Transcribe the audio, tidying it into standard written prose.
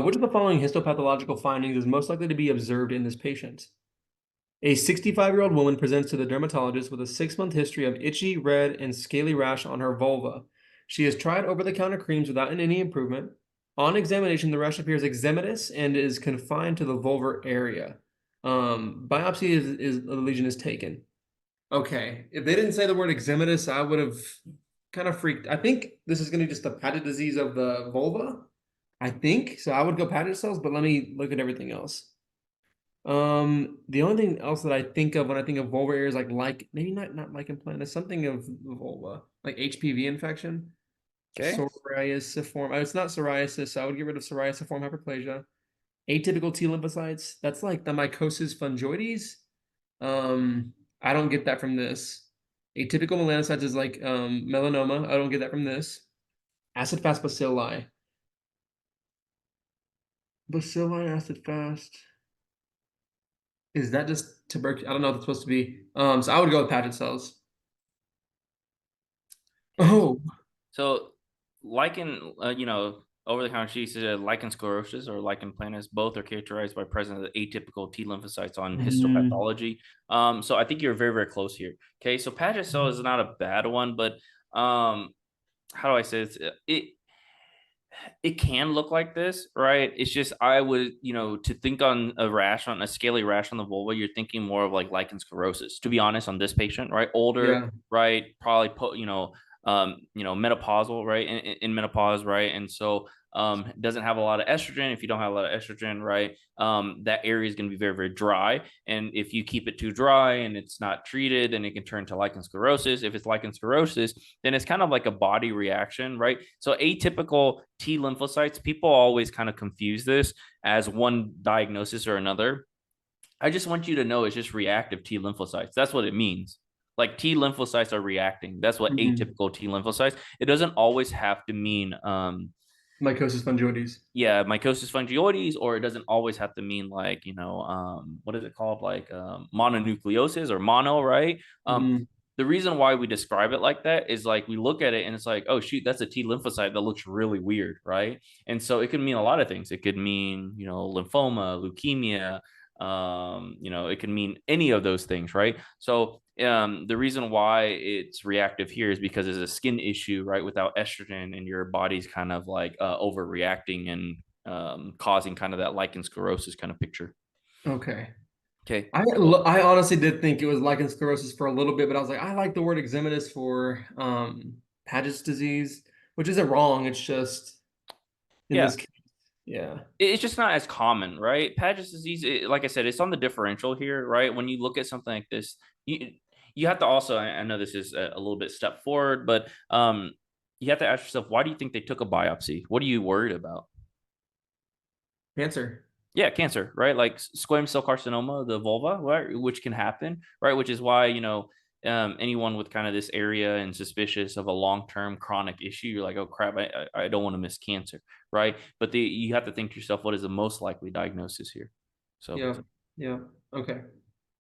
Which of the following histopathological findings is most likely to be observed in this patient? A 65-year-old woman presents to the dermatologist with a 6-month history of itchy, red, and scaly rash on her vulva. She has tried over-the-counter creams without any improvement. On examination, the rash appears eczematous and is confined to the vulvar area. Biopsy is the lesion is taken. Okay, if they didn't say the word eczematous, I would have kind of freaked. I think this is going to be just a patted disease of the vulva. I think so. I would go patted cells, but let me look at everything else. The only thing else that I think of when I think of vulvar area is like maybe not lichen planus, something of the vulva, like HPV infection, Okay. psoriasiform. It's not psoriasis, so I would get rid of psoriasiform hyperplasia. Atypical T lymphocytes. That's like the mycosis fungoides. I don't get that from this. Atypical melanocytes is like melanoma. I don't get that from this. Acid fast bacilli. Bacilli acid fast. Is that just tuberculosis? I don't know what it's supposed to be. So I would go with Paget cells. Okay. Oh, So lichen, over-the-counter cheese, lichen sclerosis or lichen planus, both are characterized by presence of atypical T lymphocytes on mm, histopathology. So I think you're very, very close here. Okay, so Paget cell is not a bad one, but how do I say this? It can look like this, right? It's just I would, to think on a rash on a scaly rash on the vulva, you're thinking more of like lichen sclerosis. To be honest, on this patient, right, older, yeah. right, probably menopausal, right, in menopause, right, and so doesn't have a lot of estrogen. If you don't have a lot of estrogen, right, that area is going to be very, very dry, and if you keep it too dry and it's not treated, then it can turn to lichen sclerosis. If it's lichen sclerosis, then it's kind of like a body reaction, right? So atypical T lymphocytes, people always kind of confuse this as one diagnosis or another. I just want you to know it's just reactive T lymphocytes. That's what it means. Like T lymphocytes are reacting. That's what Mhm. atypical T lymphocytes. It doesn't always have to mean Mycosis fungoides. yeah, mycosis fungoides, or it doesn't always have to mean like, what is it called? Like mononucleosis or mono, right? Mhm. The reason why we describe it like that is like we look at it and it's like, oh shoot, that's a T lymphocyte that looks really weird, right? And so it could mean a lot of things. It could mean, lymphoma, leukemia, it can mean any of those things, right? So the reason why it's reactive here is because it's a skin issue, right? Without estrogen, and your body's kind of like overreacting and causing kind of that lichen sclerosis kind of picture. Okay. Okay, I honestly did think it was lichen sclerosis for a little bit, but I was like, I like the word eczematous for Paget's disease, which isn't wrong. It's just in yeah, this case, yeah. it's just not as common, right? Paget's disease, like I said, it's on the differential here, right? When you look at something like this, you have to also, I know this is a little bit step forward, but you have to ask yourself, why do you think they took a biopsy? What are you worried about? Cancer. Yeah, cancer, right? Like squamous cell carcinoma of the vulva, right? Which can happen, right? Which is why, anyone with kind of this area and suspicious of a long-term chronic issue, you're like, oh crap, I don't want to miss cancer, right? But you have to think to yourself, what is the most likely diagnosis here? So Yeah. Yeah. Okay.